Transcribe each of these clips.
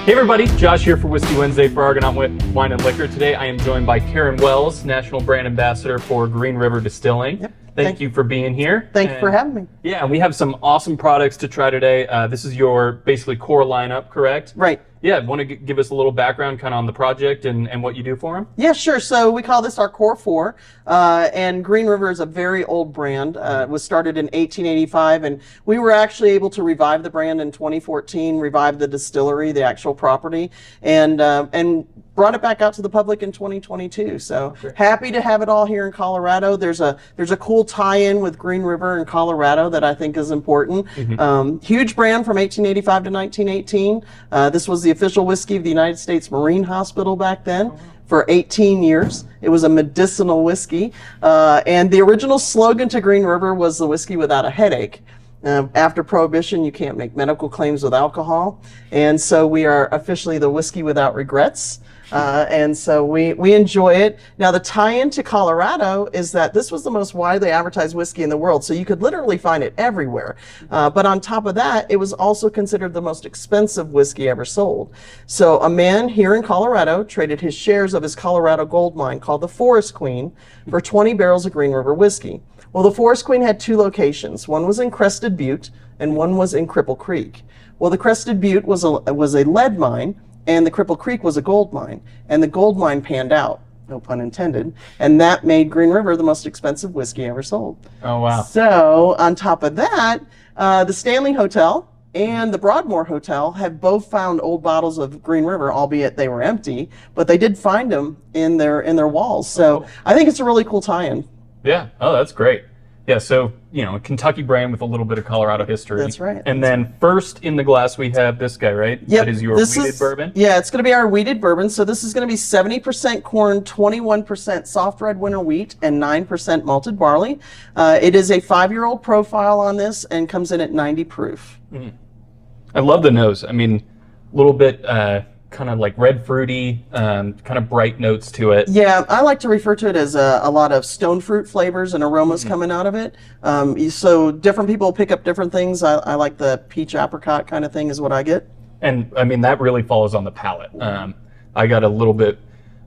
Hey everybody, Josh here for Whiskey Wednesday for Argonaut Wine and Liquor. Today I am joined by Karen Wells, National Brand Ambassador for Green River Distilling. Yep. Thank you for being here. Thank you for having me. Yeah, we have some awesome products to try today. This is your basically core lineup, correct? Right. Yeah, want to give us a little background kind of on the project and what you do for them? Yeah, sure. So we call this our Core 4, and Green River is a very old brand. It was started in 1885, and we were actually able to revive the brand in 2014, revive the distillery, the actual property, and brought it back out to the public in 2022. So happy to have it all here in Colorado. There's a cool tie-in with Green River in Colorado that I think is important. Huge brand from 1885 to 1918. This was the official whiskey of the United States Marine Hospital back then. For 18 years. It was a medicinal whiskey. And the original slogan to Green River was the whiskey without a headache. After Prohibition, you can't make medical claims with alcohol. And so we are officially the whiskey without regrets. And so we enjoy it. Now, the tie-in to Colorado is that this was the most widely advertised whiskey in the world, so you could literally find it everywhere. But on top of that, it was also considered the most expensive whiskey ever sold. So a man here in Colorado traded his shares of his Colorado gold mine called the Forest Queen for 20 barrels of Green River whiskey. Well, the Forest Queen had two locations. One was in Crested Butte, and one was in Cripple Creek. Well, the Crested Butte was a lead mine, and the Cripple Creek was a gold mine. And the gold mine panned out, no pun intended, and that made Green River the most expensive whiskey ever sold. Oh, wow. So on top of that, the Stanley Hotel and the Broadmoor Hotel have both found old bottles of Green River, albeit they were empty, but they did find them in their walls. So I think it's a really cool tie-in. Yeah. Oh, that's great. Yeah, so, a Kentucky brand with a little bit of Colorado history. That's right. And then first in the glass we have this guy, right? Yep. That is your wheated bourbon? Yeah, it's going to be our wheated bourbon. So this is going to be 70% corn, 21% soft red winter wheat, and 9% malted barley. It is a 5-year-old profile on this and comes in at 90 proof. I love the nose. I mean, a little bit kind of like red fruity, kind of bright notes to it. Yeah, I like to refer to it as a lot of stone fruit flavors and aromas coming out of it. So different people pick up different things. I like the peach apricot kind of thing is what I get. And I mean, that really falls on the palate. I got a little bit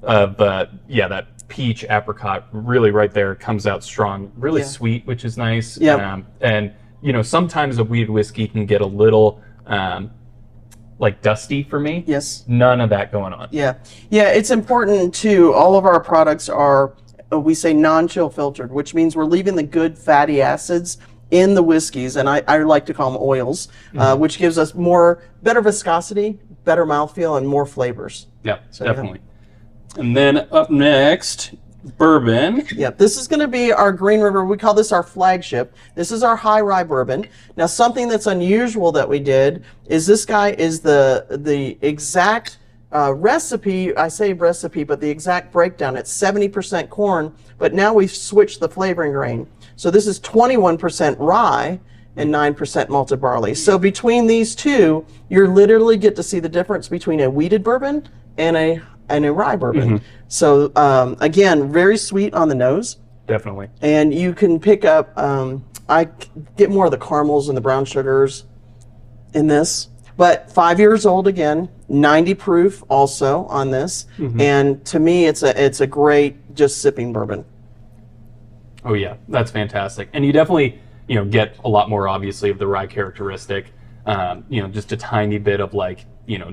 of, that peach apricot really right there comes out strong, really sweet, which is nice. Yeah. And, sometimes a wheated whiskey can get a little, like dusty for me. Yes. None of that going on. Yeah. Yeah, it's important too. All of our products are, we say non-chill filtered, which means we're leaving the good fatty acids in the whiskeys, and I like to call them oils, which gives us better viscosity, better mouthfeel, and more flavors. Yeah, so, definitely. Yeah. And then up next, bourbon. Yeah, this is going to be our Green River. We call this our flagship. This is our high rye bourbon. Now, something that's unusual that we did is this guy is the exact recipe. I say recipe, but the exact breakdown. It's 70% corn, but now we've switched the flavoring grain. So this is 21% rye and 9% malted barley. So between these two, you literally get to see the difference between a wheated bourbon and a rye bourbon. So again, very sweet on the nose. Definitely. And you can pick up, I get more of the caramels and the brown sugars in this. But 5 years old again, 90 proof also on this. And to me, it's a great just sipping bourbon. Oh yeah, that's fantastic. And you definitely, get a lot more obviously of the rye characteristic. Just a tiny bit of like,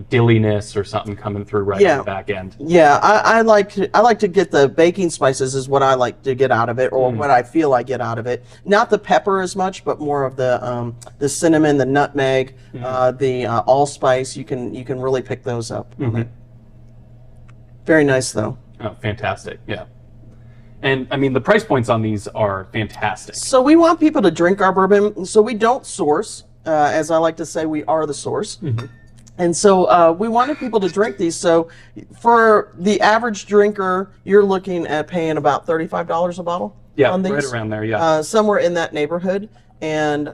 dilliness or something coming through right on the back end. Yeah, I like to get the baking spices is what I like to get out of it, or what I feel I get out of it. Not the pepper as much, but more of the cinnamon, the nutmeg, the allspice. You can really pick those up. Very nice though. Oh, fantastic! Yeah. And I mean, the price points on these are fantastic. So we want people to drink our bourbon. So we don't source. As I like to say, we are the source. And so we wanted people to drink these. So for the average drinker, you're looking at paying about $35 a bottle. Yeah, on these. Right around there, yeah. Somewhere in that neighborhood. And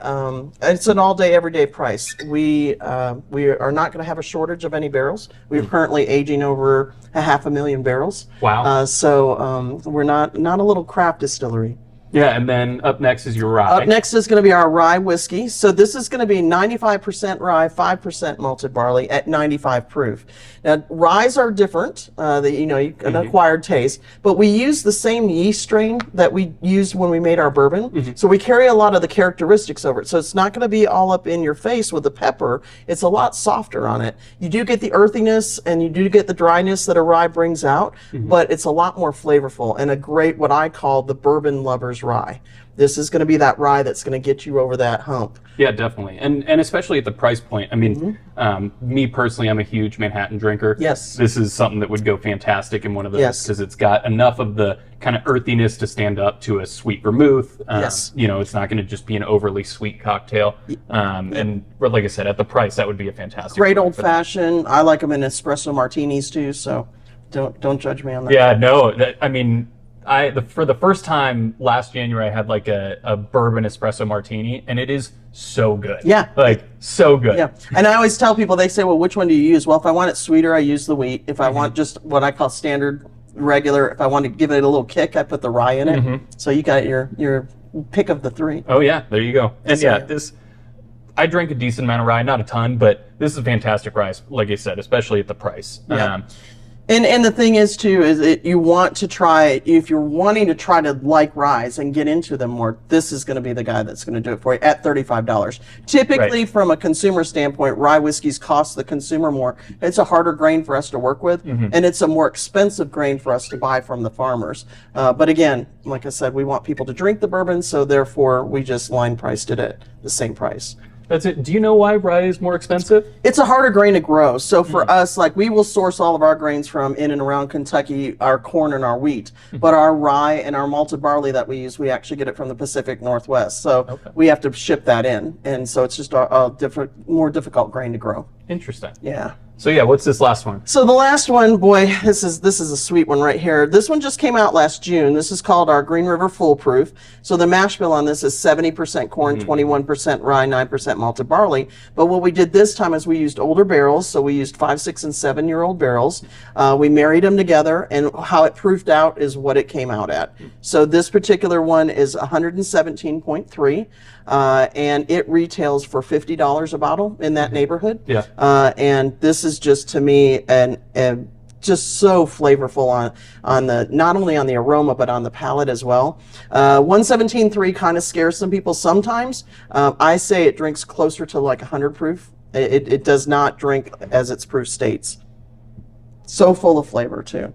it's an all-day, everyday price. We are not going to have a shortage of any barrels. We're currently aging over 500,000 barrels. Wow. So we're not a little craft distillery. Yeah, and then up next is your rye. Up next is going to be our rye whiskey. So this is going to be 95% rye, 5% malted barley at 95 proof. Now, ryes are different, an acquired taste, but we use the same yeast strain that we used when we made our bourbon. So we carry a lot of the characteristics over it. So it's not going to be all up in your face with the pepper. It's a lot softer on it. You do get the earthiness and you do get the dryness that a rye brings out, but it's a lot more flavorful and a great, what I call the bourbon lover's rye. This is going to be that rye that's going to get you over that hump. Yeah, definitely. And especially at the price point. I mean, me personally, I'm a huge Manhattan drinker. Yes. This is something that would go fantastic in one of those because it's got enough of the kind of earthiness to stand up to a sweet vermouth. Yes. It's not going to just be an overly sweet cocktail. And like I said, at the price, that would be a fantastic. Great old fashioned. I like them in espresso martinis too, so don't judge me on that. Yeah, no. For the first time last January, I had like a bourbon espresso martini, and it is so good. Yeah. Like, so good. Yeah. And I always tell people, they say, well, which one do you use? Well, if I want it sweeter, I use the wheat. If I want just what I call standard, regular, if I want to give it a little kick, I put the rye in it. So you got your pick of the three. Oh, yeah. There you go. And I drink a decent amount of rye, not a ton, but this is a fantastic rye, like I said, especially at the price. Yeah. And the thing is too, is that you want to try, if you're wanting to try to like ryes and get into them more, this is going to be the guy that's going to do it for you at $35. Typically, from a consumer standpoint, rye whiskeys cost the consumer more. It's a harder grain for us to work with, and it's a more expensive grain for us to buy from the farmers. But again, like I said, we want people to drink the bourbon, so therefore we just line priced it at the same price. That's it. Do you know why rye is more expensive? It's a harder grain to grow. So for us, like, we will source all of our grains from in and around Kentucky, our corn and our wheat. But our rye and our malted barley that we use, we actually get it from the Pacific Northwest. So we have to ship that in. And so it's just a different, more difficult grain to grow. Interesting. Yeah. So yeah, what's this last one? So the last one, boy, this is a sweet one right here. This one just came out last June. This is called our Green River Foolproof. So the mash bill on this is 70% corn, 21% rye, 9% malted barley. But what we did this time is we used older barrels. So we used 5, 6, and 7-year-old barrels. We married them together, and how it proofed out is what it came out at. So this particular one is 117.3. And it retails for $50 a bottle in that neighborhood. Yeah. And this is just, to me, and just so flavorful on the, not only on the aroma but on the palate as well. 117.3 kind of scares some people sometimes. I say it drinks closer to like 100 proof. It does not drink as its proof states. So full of flavor too.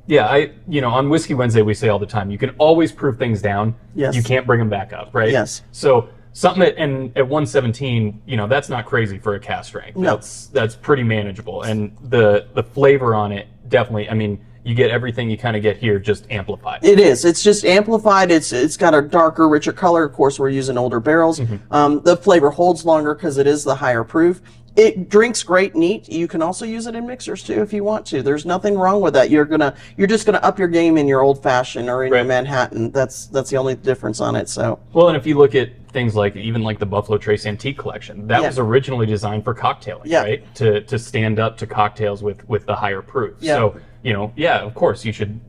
Yeah, on Whiskey Wednesday we say all the time, you can always proof things down. Yes. You can't bring them back up, right? Yes. So something at 117, that's not crazy for a cask strength. No. That's pretty manageable, and the flavor on it definitely. I mean, you get everything you kind of get here, just amplified. It is. It's just amplified. It's got a darker, richer color. Of course, we're using older barrels. The flavor holds longer because it is the higher proof. It drinks great neat. You can also use it in mixers too if you want to. There's nothing wrong with that. You're just gonna up your game in your old fashioned or in your Manhattan. That's the only difference on it. So well, and if you look at things like even like the Buffalo Trace Antique Collection, that was originally designed for cocktailing, right? To stand up to cocktails with the higher proof. So of course you should.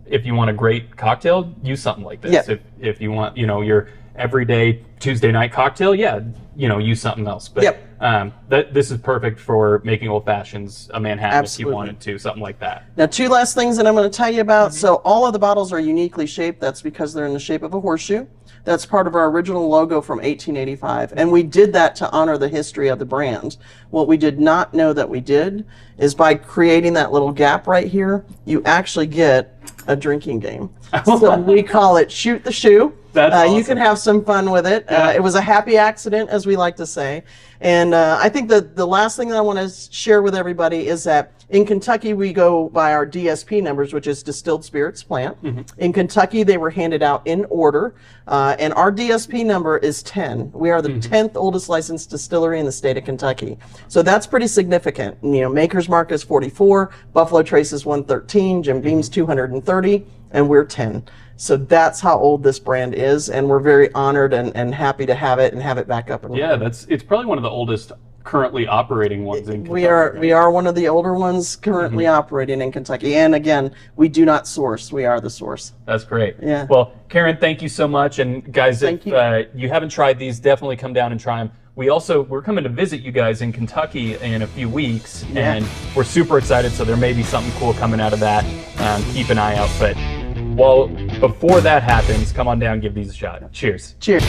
If you want a great cocktail, use something like this. If you want, your everyday Tuesday night cocktail, use something else. But this is perfect for making old fashions, a Manhattan if you wanted to, something like that. Now, 2 last things that I'm going to tell you about. So all of the bottles are uniquely shaped. That's because they're in the shape of a horseshoe. That's part of our original logo from 1885. And we did that to honor the history of the brand. What we did not know that we did is by creating that little gap right here, you actually get a drinking game. So we call it Shoot the Shoe. That's awesome. You can have some fun with it. It was a happy accident, as we like to say. And I think that the last thing that I want to share with everybody is that in Kentucky, we go by our DSP numbers, which is Distilled Spirits Plant. In Kentucky, they were handed out in order. And our DSP number is 10. We are the 10th oldest licensed distillery in the state of Kentucky. So that's pretty significant. Maker's Mark is 44, Buffalo Trace is 113, Jim Beam's 230, and we're 10. So that's how old this brand is, and we're very honored and happy to have it and have it back up and running. Yeah, it's probably one of the oldest currently operating ones in Kentucky. We are one of the older ones currently operating in Kentucky. And again, we do not source. We are the source. That's great. Yeah. Well, Karen, thank you so much. And guys, Thank if you haven't tried these, definitely come down and try them. We're coming to visit you guys in Kentucky in a few weeks, and we're super excited. So there may be something cool coming out of that. Keep an eye out. But before that happens, come on down, give these a shot. Cheers. Cheers.